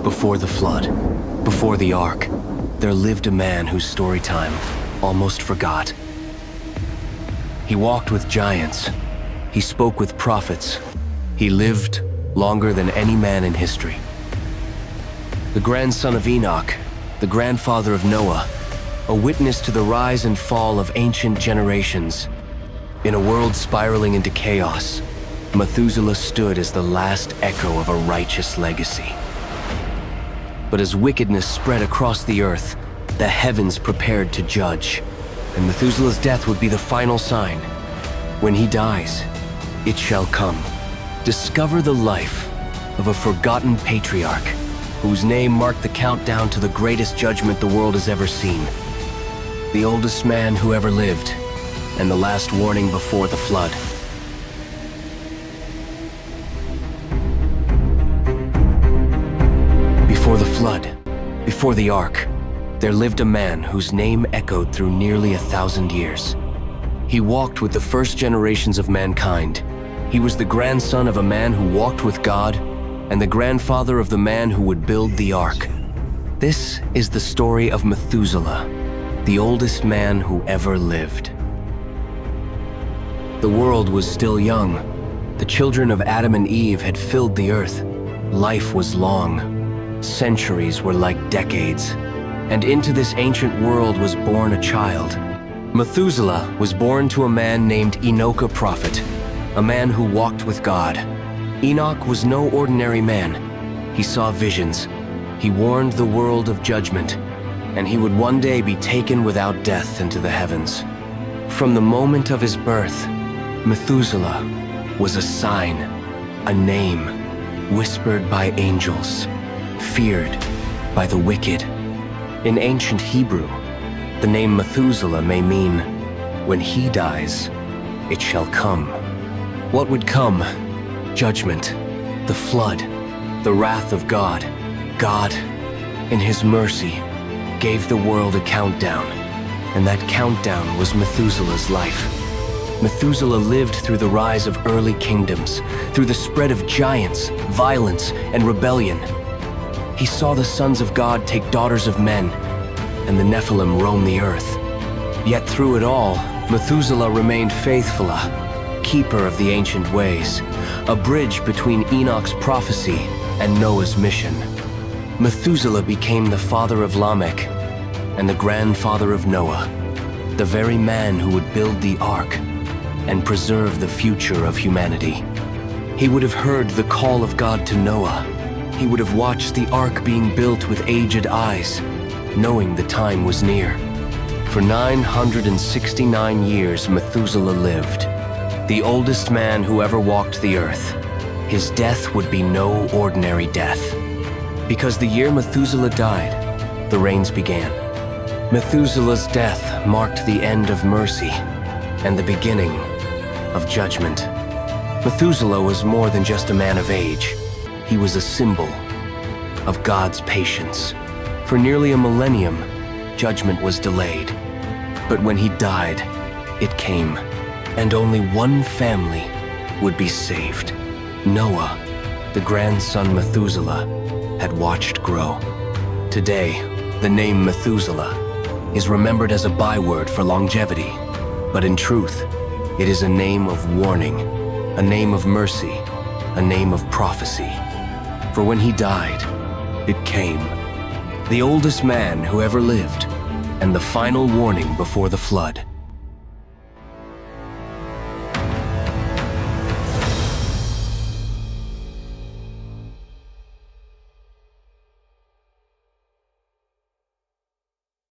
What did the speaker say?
Before the flood, before the ark, there lived a man whose story time almost forgot. He walked with giants. He spoke with prophets. He lived longer than any man in history. The grandson of Enoch, the grandfather of Noah, a witness to the rise and fall of ancient generations. In a world spiraling into chaos, Methuselah stood as the last echo of a righteous legacy. But as wickedness spread across the earth, the heavens prepared to judge, and Methuselah's death would be the final sign. When he dies, it shall come. Discover the life of a forgotten patriarch whose name marked the countdown to the greatest judgment the world has ever seen. The oldest man who ever lived, and the last warning before the flood. Before the flood, before the ark, there lived a man whose name echoed through nearly 1,000 years. He walked with the first generations of mankind. He was the grandson of a man who walked with God, and the grandfather of the man who would build the ark. This is the story of Methuselah, the oldest man who ever lived. The world was still young. The children of Adam and Eve had filled the earth. Life was long. Centuries were like decades. And into this ancient world was born a child. Methuselah was born to a man named Enoch, a prophet, a man who walked with God. Enoch was no ordinary man. He saw visions. He warned the world of judgment, and he would one day be taken without death into the heavens. From the moment of his birth, Methuselah was a sign, a name, whispered by angels, feared by the wicked. In ancient Hebrew, the name Methuselah may mean, when he dies, it shall come. What would come? Judgment, the flood, the wrath of God. God, in his mercy, gave the world a countdown, and that countdown was Methuselah's life. Methuselah lived through the rise of early kingdoms, through the spread of giants, violence, and rebellion. He saw the sons of God take daughters of men, and the Nephilim roam the earth. Yet through it all, Methuselah remained Faithfullah, keeper of the ancient ways, a bridge between Enoch's prophecy and Noah's mission. Methuselah became the father of Lamech and the grandfather of Noah, the very man who would build the ark and preserve the future of humanity. He would have heard the call of God to Noah. He would have watched the ark being built with aged eyes, knowing the time was near. For 969 years, Methuselah lived, the oldest man who ever walked the earth. His death would be no ordinary death. Because the year Methuselah died, the rains began. Methuselah's death marked the end of mercy and the beginning of judgment. Methuselah was more than just a man of age. He was a symbol of God's patience. For nearly a millennium, judgment was delayed. But when he died, it came, and only one family would be saved. Noah, the grandson Methuselah, had watched grow. Today, the name Methuselah is remembered as a byword for longevity, but in truth, it is a name of warning, a name of mercy, a name of prophecy. For when he died, it came. The oldest man who ever lived, and the final warning before the flood.